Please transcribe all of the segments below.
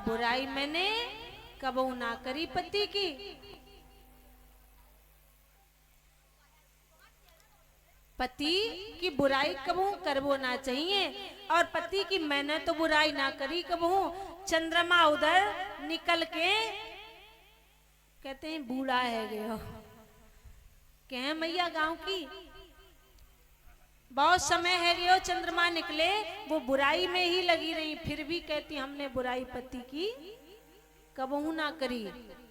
बुराई मैंने कबहू ना करी पति की। पति की बुराई कबहू करबो ना चाहिए, और पति की मैंने तो बुराई ना करी कबहू। चंद्रमा उधर निकल के कहते हैं बूढ़ा है गयो, कहे मैया गांव की बहुत समय है गयो चंद्रमा निकले, वो बुराई में ही लगी रही, फिर भी कहती हमने बुराई पति की कबहू ना करी।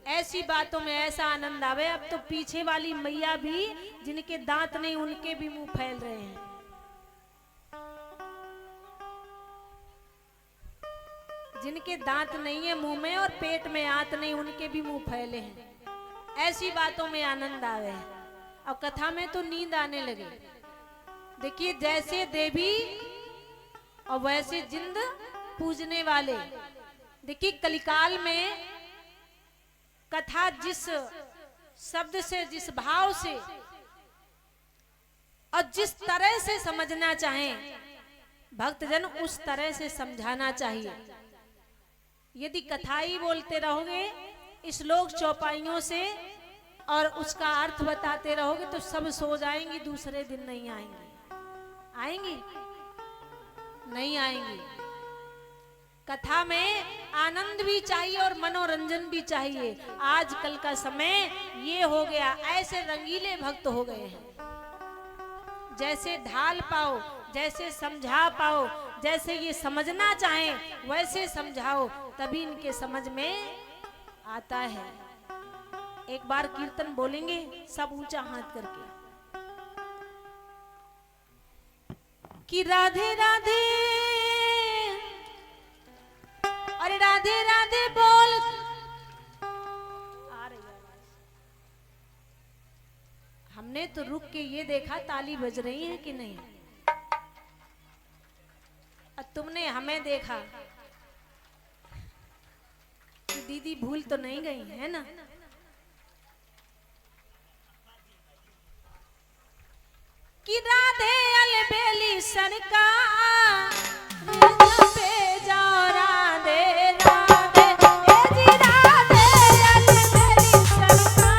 ऐसी बातों में ऐसा आनंद आवे। अब तो पीछे वाली मैया भी, जिनके दांत नहीं उनके भी मुंह फैल रहे हैं। जिनके दांत नहीं है मुंह में और पेट में आंत नहीं, उनके भी मुंह फैले हैं। ऐसी बातों में आनंद आवे। अब कथा में तो नींद आने लगे। देखिए जैसे देवी और वैसे जिंद पूजने वाले। देखिए कलिकाल में कथा जिस शब्द से, जिस भाव से और जिस तरह से समझना चाहें भक्तजन, उस तरह से समझाना चाहिए। यदि कथा ही बोलते रहोगे श्लोक चौपाइयों से और उसका अर्थ बताते रहोगे तो सब सो जाएंगी, दूसरे दिन नहीं आएंगी। आएंगी? नहीं आएंगी। कथा में आनंद भी चाहिए और मनोरंजन भी चाहिए। आजकल का समय ये हो गया, ऐसे रंगीले भक्त हो गए हैं। जैसे ढाल पाओ, जैसे समझा पाओ, जैसे ये समझना चाहें वैसे समझाओ, तभी इनके समझ में आता है। एक बार कीर्तन बोलेंगे सब ऊंचा हाथ करके कि राधे राधे, अरे राधे राधे बोल। आ रही आवाज। हमने तो रुक के ये देखा ताली बज रही है कि नहीं, और तुमने हमें देखा कि दीदी भूल तो नहीं गई है ना। कि राधे अलबेली सरकार पे जाओ राधे राधे, ए जी राधे अलबेली सरकार।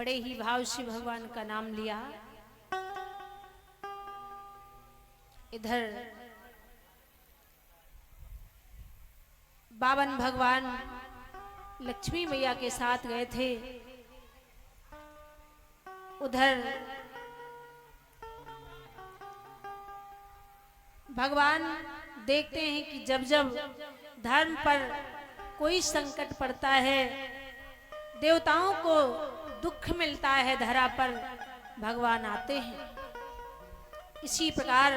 बड़े ही भाव से भगवान का नाम लिया। इधर बावन भगवान लक्ष्मी मैया के साथ गए थे। उधर भगवान देखते हैं कि जब जब धर्म पर कोई संकट पड़ता है, देवताओं को दुख मिलता है धरा पर, भगवान आते हैं। इसी प्रकार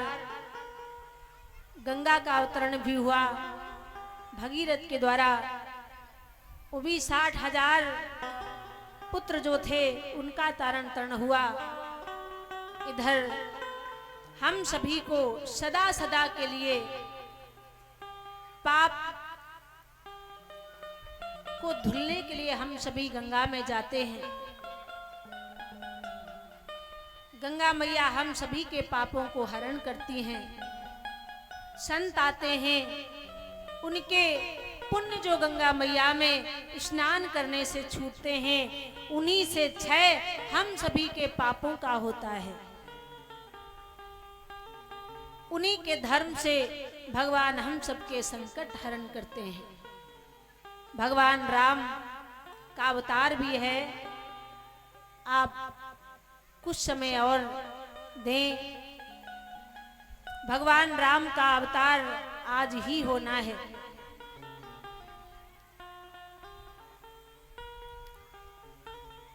गंगा का अवतरण भी हुआ भगीरथ के द्वारा। वो भी 60,000 पुत्र जो थे उनका तारण तरण हुआ। इधर हम सभी को सदा सदा के लिए पाप को धुलने के लिए हम सभी गंगा में जाते हैं। गंगा मैया हम सभी के पापों को हरण करती हैं। संत आते हैं, उनके पुण्य जो गंगा मैया में स्नान करने से छूटते हैं, उन्हीं से क्षय हम सभी के पापों का होता है। उन्हीं के धर्म से भगवान हम सबके संकट हरण करते हैं। भगवान राम का अवतार भी है। आप कुछ समय और दें, भगवान राम का अवतार आज ही होना है।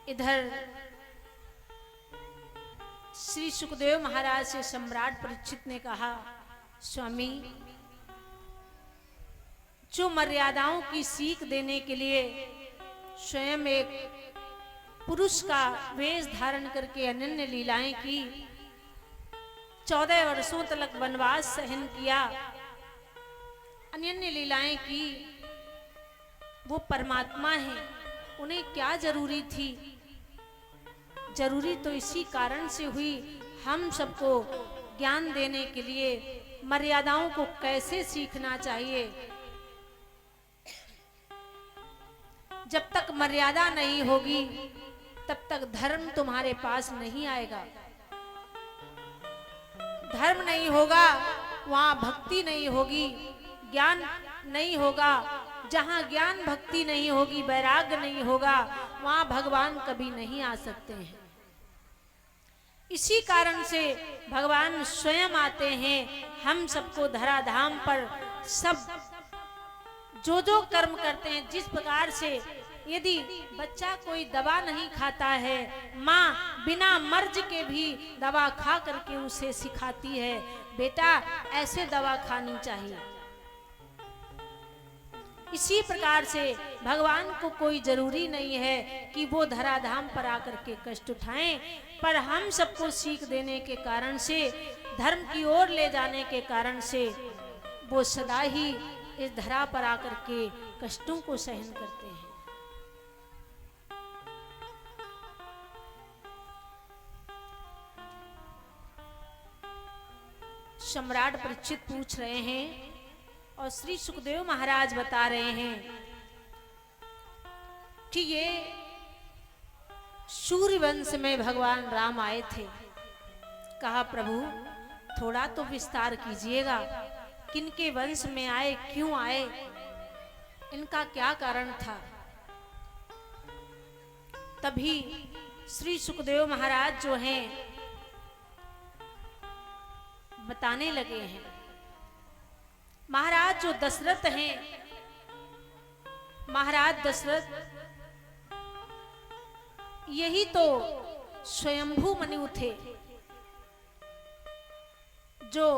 इधर श्री सुखदेव महाराज से सम्राट परीक्षित ने कहा, स्वामी, जो मर्यादाओं की सीख देने के लिए स्वयं एक पुरुष का वेश धारण करके अनन्य लीलाएं की, 14 वर्षों तक वनवास सहन किया, अनन्य लीलाएं की, वो परमात्मा हैं, उन्हें क्या जरूरी थी? जरूरी तो इसी कारण से हुई, हम सबको ज्ञान देने के लिए मर्यादाओं को कैसे सीखना चाहिए। जब तक मर्यादा नहीं होगी तब तक धर्म तुम्हारे पास नहीं आएगा। धर्म नहीं होगा वहां भक्ति नहीं होगी, ज्ञान नहीं होगा। जहां ज्ञान भक्ति नहीं होगी, वैराग्य नहीं होगा, वहां भगवान कभी नहीं आ सकते हैं। इसी कारण से भगवान स्वयं आते हैं, हम सबको धराधाम पर सब जो जो कर्म करते हैं, जिस प्रकार से यदि बच्चा कोई दवा नहीं खाता है, माँ बिना मर्ज के भी दवा खा करके उसे सिखाती है, बेटा ऐसे दवा खानी चाहिए। इसी प्रकार से भगवान को कोई जरूरी नहीं है कि वो धराधाम पर आकर के कष्ट उठाएं, पर हम सबको सीख देने के कारण से, धर्म की ओर ले जाने के कारण से वो सदा ही इस धरा पर आकर के कष्टों को सहन करते हैं। सम्राट परीक्षित पूछ रहे हैं और श्री सुखदेव महाराज बता रहे हैं कि ये सूर्यवंश में भगवान राम आए थे। कहा, प्रभु थोड़ा तो विस्तार कीजिएगा, किनके वंश में आए, क्यों आए, इनका क्या कारण था। तभी श्री सुखदेव महाराज जो हैं बताने लगे हैं। महाराज जो दशरथ हैं, महाराज दशरथ यही तो स्वयंभू मनु थे, जो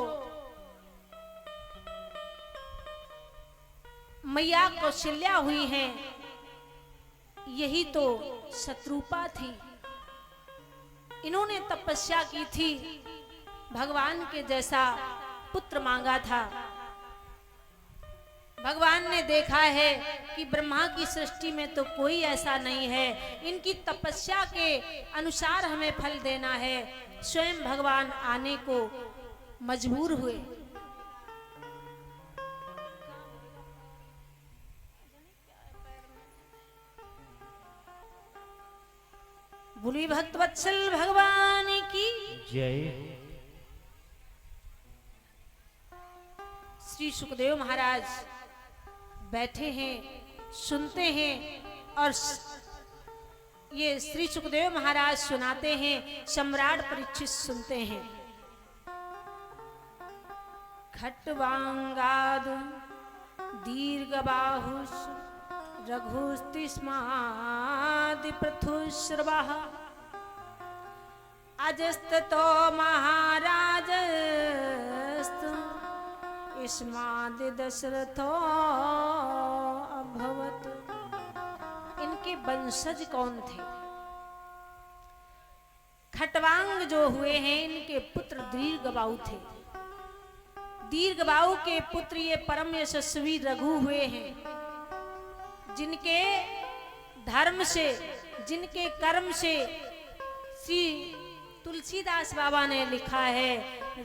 मैया कौशल्या हुई हैं, यही तो शत्रुपा थी। इन्होंने तपस्या की थी, भगवान के जैसा पुत्र मांगा था। भगवान ने देखा है कि ब्रह्मा की सृष्टि में तो कोई ऐसा नहीं है, इनकी तपस्या के अनुसार हमें फल देना है। स्वयं भगवान आने को मजबूर हुए। बोली भक्त वत्सल भगवान की जय। श्री सुखदेव महाराज बैठे हैं, सुनते हैं और ये श्री सुखदेव महाराज सुनाते हैं, सम्राट परीक्षित सुनते हैं। खट्वांगाद दीर्घबाहुष रघुस्तिस्मादि पृथुश्रवः अजस्ततो महाराजस्तु इस्मादि दशरथो अभवत्। इनके वंशज कौन थे? खट्वांग जो हुए हैं इनके पुत्र दीर्घबाहु थे। दीर्घबाहु के पुत्र ये परम यशस्वी रघु हुए हैं, जिनके धर्म से, जिनके कर्म से श्री तुलसीदास बाबा ने लिखा है,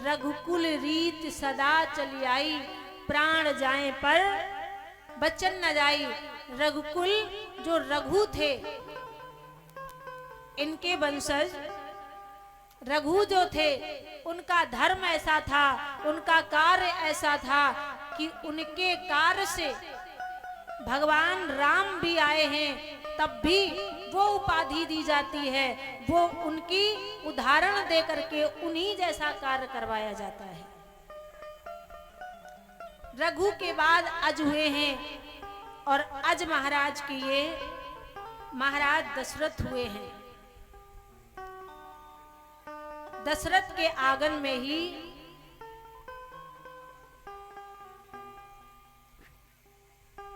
रघुकुल रीत सदा चली आई, प्राण जाए पर बचन न जाई। रघुकुल जो रघु थे, इनके वंशज रघु जो थे, उनका धर्म ऐसा था, उनका कार्य ऐसा था कि उनके कार्य से भगवान राम भी आए हैं, तब भी वो उपाधि दी जाती है, वो उनकी उदाहरण दे करके उन्हीं जैसा कार्य करवाया जाता है। रघु के बाद अज हुए हैं और अज महाराज के ये महाराज दशरथ हुए हैं। दशरथ के आंगन में ही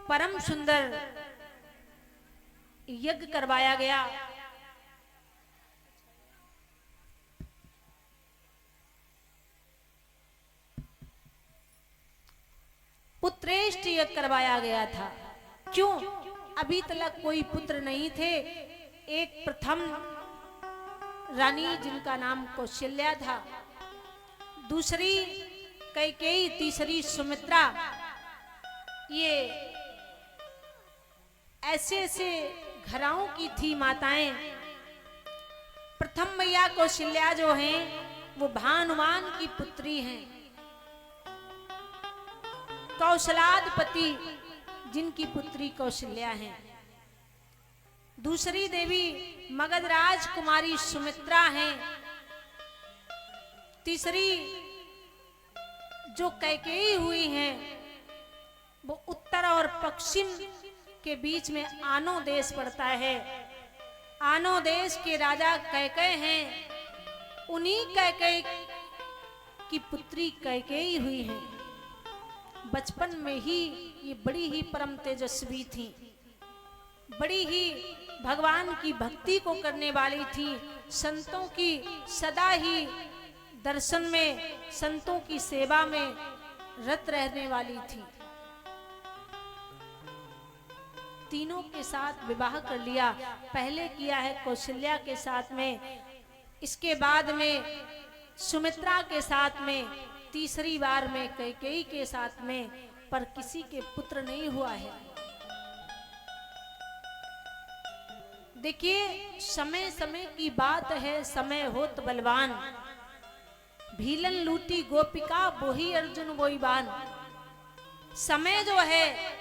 परम सुंदर यज्ञ करवाया गया। पुत्रेष्ट यज्ञ करवाया गया था। क्यों? अभी तक कोई पुत्र नहीं थे। एक प्रथम रानी जिनका नाम कौशल्या था, दूसरी कैकेयी, तीसरी सुमित्रा। ये ऐसे ऐसे घराओं की थी माताएं। प्रथम मैया कौशल्या जो हैं वो भानुमान की पुत्री हैं। कौशलाधिपति जिनकी पुत्री कौशल्या हैं। दूसरी देवी मगध राजकुमारी सुमित्रा हैं। तीसरी जो कैकेयी हुई हैं वो उत्तर और पश्चिम के बीच में आनो देश पड़ता है। आनो देश के राजा कैकेयी हैं। उन्हीं कैकेयी की पुत्री कैकेयी हुई हैं। बचपन में ही ये बड़ी ही परम तेजस्वी थी, बड़ी ही भगवान की भक्ति को करने वाली थी, संतों की सदा ही दर्शन में, संतों की सेवा में रत रहने वाली थी। तीनों के साथ विवाह कर लिया। पहले किया है कौशल्या के साथ में, इसके बाद में सुमित्रा के साथ में, तीसरी बार में कैकेयी के साथ में, पर किसी के पुत्र नहीं हुआ है। देखिए, समय समय की बात है, समय होत बलवान। भीलन लूटी गोपिका बोही अर्जुन वोई बान। समय जो है,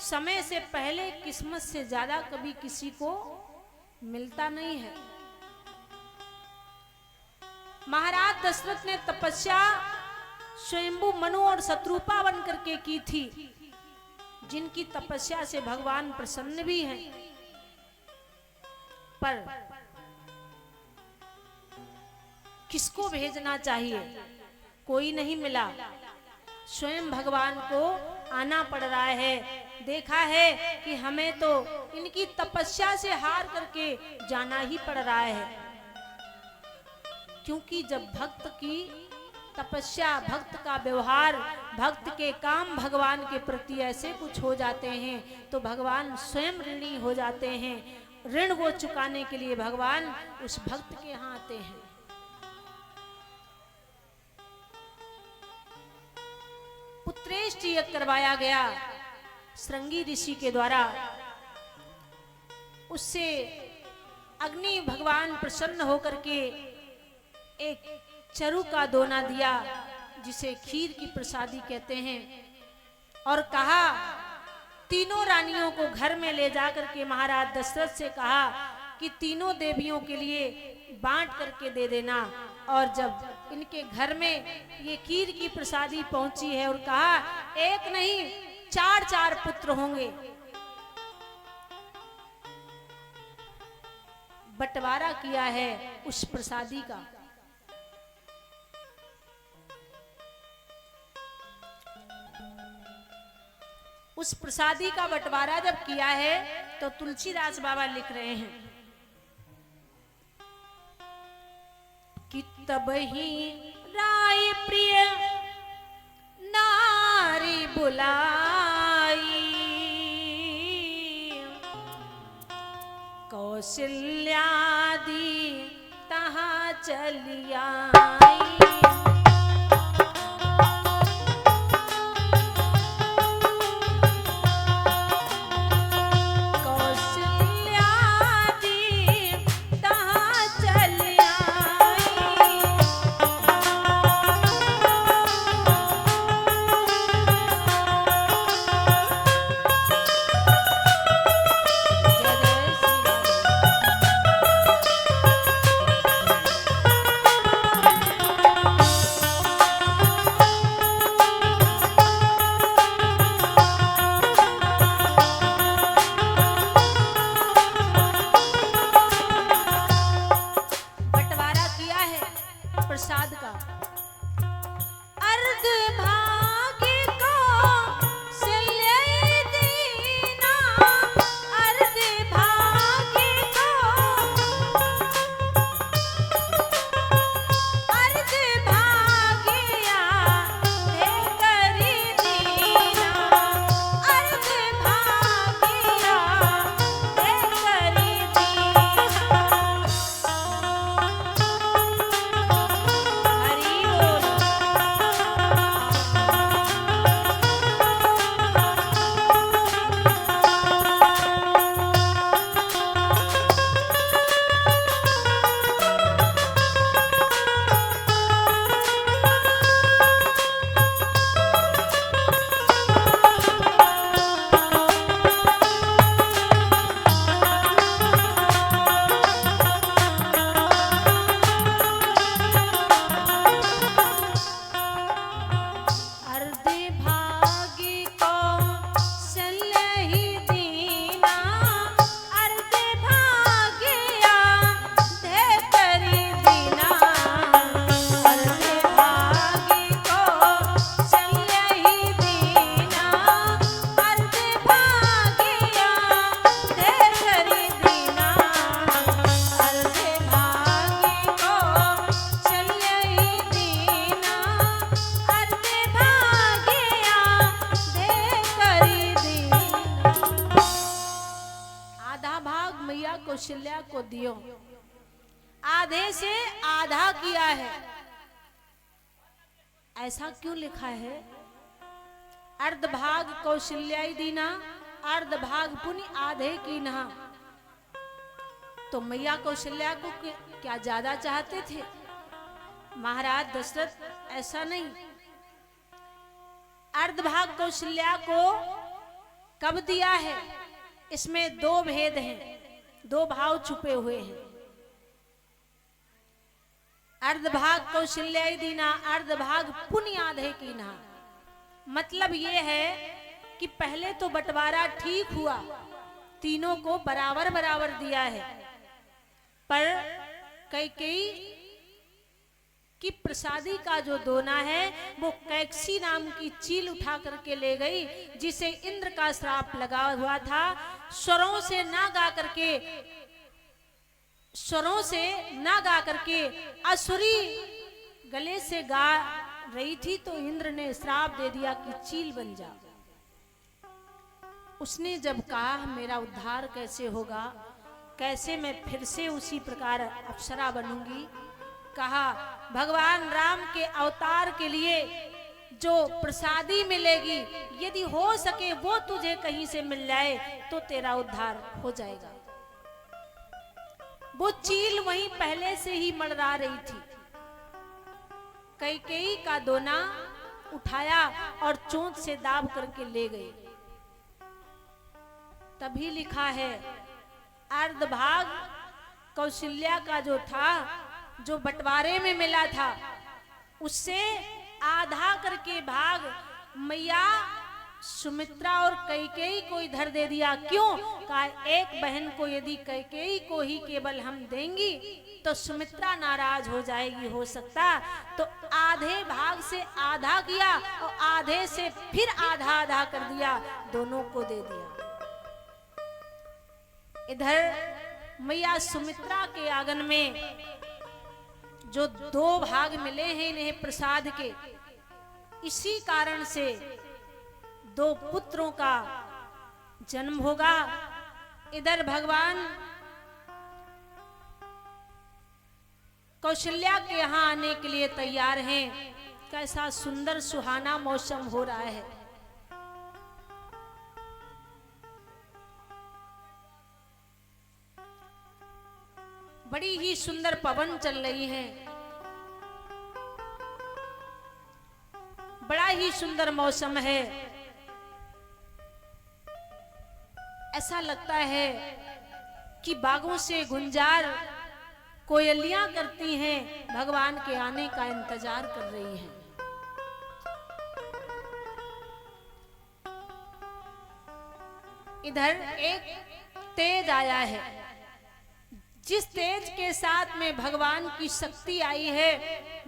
समय से पहले किस्मत से ज्यादा कभी किसी को मिलता नहीं है। महाराज दशरथ ने तपस्या स्वयंभू मनु और शत्रुपा बन करके की थी, जिनकी तपस्या से भगवान प्रसन्न भी हैं। पर किसको भेजना चाहिए? कोई नहीं मिला। स्वयं भगवान को आना पड़ रहा है। देखा है कि हमें तो इनकी तपस्या से हार करके जाना ही पड़ रहा है, क्योंकि जब भक्त की तपस्या, भक्त का व्यवहार, भक्त के काम भगवान के प्रति ऐसे कुछ हो जाते हैं तो भगवान स्वयं ऋणी हो जाते हैं। ऋण वो चुकाने के लिए भगवान उस भक्त के यहाँ आते हैं। पुत्रेष्ट यज्ञ करवाया गया श्रृंगी ऋषि के द्वारा। उससे अग्नि भगवान प्रसन्न होकर के एक चरु का दोना दिया, जिसे खीर की प्रसादी कहते हैं, और कहा तीनों रानियों को घर में ले जाकर के महाराज दशरथ से कहा कि तीनों देवियों के लिए बांट करके दे देना। और जब इनके घर में ये खीर की प्रसादी पहुंची है और कहा एक नहीं 4 पुत्र होंगे। बंटवारा किया है उस प्रसादी का। उस प्रसादी का बंटवारा जब किया है तो तुलसीदास बाबा लिख रहे हैं कि तब ही राय प्रिय नारी बुलाई, कौशल्यादि तहाँ चली आई। कौशल्या को दियो, आधे से आधा किया है। ऐसा क्यों लिखा है? अर्धभाग कौशल्या दीना, अर्धभाग पुण्य आधे की नहा। तो मैया कौशल्या को क्या ज्यादा चाहते थे महाराज दशरथ? ऐसा नहीं। अर्धभाग कौशल्या को कब दिया है? इसमें दो भेद हैं, दो भाव छुपे हुए हैं। अर्धभाग कौशल्या दीना, अर्धभाग पुण्य आधे की नहा। मतलब ये है कि पहले तो बंटवारा ठीक हुआ, तीनों को बराबर बराबर दिया है, पर कैकेयी कि प्रसादी का जो दोना है वो कैकसी नाम की चील उठा करके ले गई, जिसे इंद्र का श्राप लगा हुआ था। स्वरों से ना गा करके असुरी गले से गा रही थी, तो इंद्र ने श्राप दे दिया कि चील बन जा। उसने जब कहा मेरा उद्धार कैसे होगा, कैसे मैं फिर से उसी प्रकार अप्सरा बनूंगी, कहा भगवान राम के अवतार के लिए जो प्रसादी मिलेगी, यदि हो सके वो तुझे कहीं से मिल जाए तो तेरा उद्धार हो जाएगा। वो चील वहीं पहले से ही मड़रा रही थी। कैकेयी का दोना उठाया और चोंच से दाब करके ले गई। तभी लिखा है अर्धभाग कौशल्या का जो था, जो बंटवारे में मिला था, उससे आधा करके भाग मैया सुमित्रा और कैकेयी को इधर दे दिया। क्यों? कहा एक बहन को यदि कैकेयी को ही केवल हम देंगी तो सुमित्रा नाराज हो जाएगी, हो सकता तो आधे भाग से आधा किया और आधे से फिर आधा आधा कर दिया, दोनों को दे दिया। इधर मैया सुमित्रा के आंगन में जो 2 भाग मिले हैं इन्हें प्रसाद के, इसी कारण से 2 पुत्रों का जन्म होगा। इधर भगवान कौशल्या के यहाँ आने के लिए तैयार हैं। कैसा सुंदर सुहाना मौसम हो रहा है। बड़ी ही सुंदर पवन चल रही है, बड़ा ही सुंदर मौसम है। ऐसा लगता है कि बागों से गुंजार कोयलियां करती हैं, भगवान के आने का इंतजार कर रही हैं। इधर एक तेज आया है, जिस तेज के साथ में भगवान की शक्ति आई है।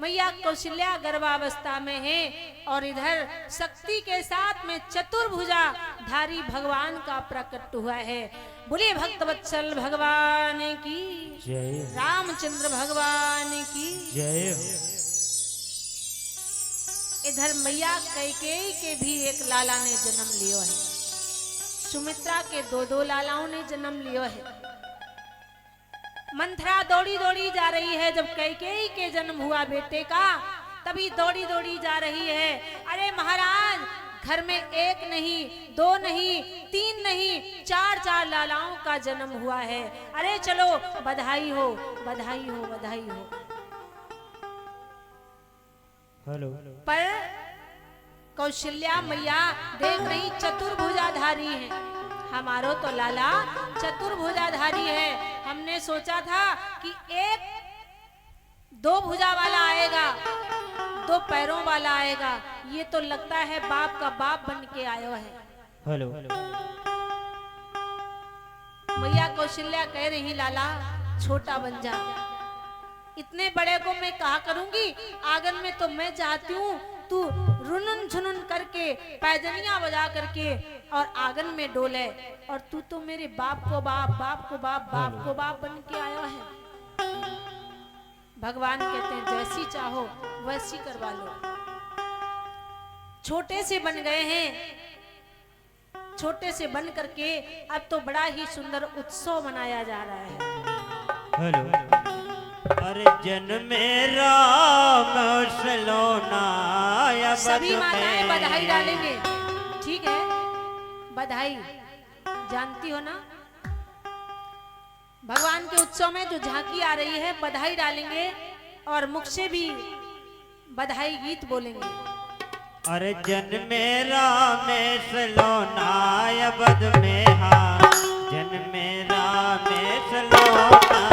मैया कौशल्या गर्भावस्था में है और इधर शक्ति के साथ में चतुर्भुजा धारी भगवान का प्रकट हुआ है। बोले भक्तवत्सल भगवान की जय, रामचंद्र भगवान की जय। इधर मैया कैकेयी के भी एक लाला ने जन्म लियो है, सुमित्रा के 2 लालाओं ने जन्म लियो है। मंथरा दौड़ी दौड़ी जा रही है। जब कैकेयी के जन्म हुआ बेटे का, तभी दौड़ी दौड़ी जा रही है। अरे महाराज, घर में 1 नहीं, 2 नहीं, 3 नहीं, 4 लालाओं का जन्म हुआ है। अरे चलो, बधाई हो, बधाई हो, बधाई हो। हेलो। पर कौशल्या मैया देख रही चतुर्भुजाधारी है। हमारो तो लाला चतुर्भुजाधारी है। हमने सोचा था कि 2 भुजा वाला आएगा, 2 पैरों वाला आएगा। ये तो लगता है बाप का बाप बन के आयो है। हेलो। मैया कौशल्या कह रही लाला छोटा बन जा, इतने बड़े को मैं कहा करूंगी। आंगन में तो मैं चाहती हूँ तू रुनन झुनन करके, पैजनियां बजा करके और आंगन में डोले, और तू तो मेरे बाप को बाप, बाप को बाप, बाप को बाप बन के आया है। भगवान कहते हैं जैसी चाहो वैसी करवा लो। छोटे से बन गए हैं, छोटे से बन करके अब तो बड़ा ही सुंदर उत्सव मनाया जा रहा है। हेलो। अरे जन्मे राम सलोना, सभी माताएं बधाई डालेंगे, ठीक है? बधाई जानती हो ना, भगवान के उत्सव में जो झांकी आ रही है, बधाई डालेंगे और मुख से भी बधाई गीत बोलेंगे। अरे जन्मे राम सलोना अवध में, हाँ जन्मे राम सलोना।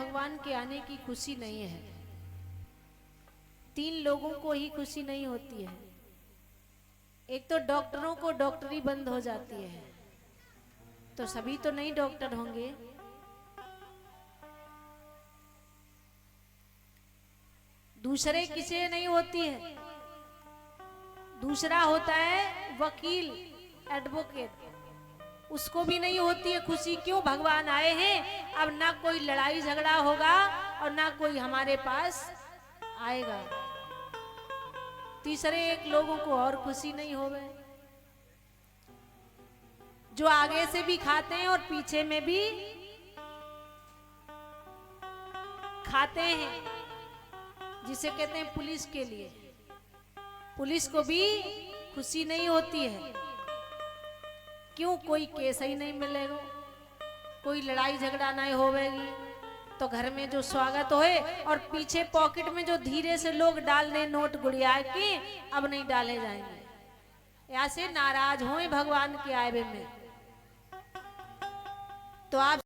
भगवान के आने की खुशी नहीं है। 3 लोगों को ही खुशी नहीं होती है। एक तो डॉक्टरों को डॉक्टरी बंद हो जाती है, तो सभी तो नहीं डॉक्टर होंगे। दूसरे किसे नहीं होती है? दूसरा होता है वकील, एडवोकेट, उसको भी नहीं होती है खुशी। क्यों? भगवान आए हैं, अब ना कोई लड़ाई झगड़ा होगा और ना कोई हमारे पास आएगा। तीसरे एक लोगों को और खुशी नहीं होवे, जो आगे से भी खाते हैं और पीछे में भी खाते हैं, जिसे कहते हैं पुलिस के लिए। पुलिस को भी खुशी नहीं होती है। क्यों? कोई केस ही नहीं मिलेगा, कोई लड़ाई झगड़ा नहीं होवेगी, तो घर में जो स्वागत होए और पीछे पॉकेट में जो धीरे से लोग डाल दें नोट गुड़िया के, अब नहीं डाले जाएंगे। ऐसे नाराज होए भगवान के आए में। तो आप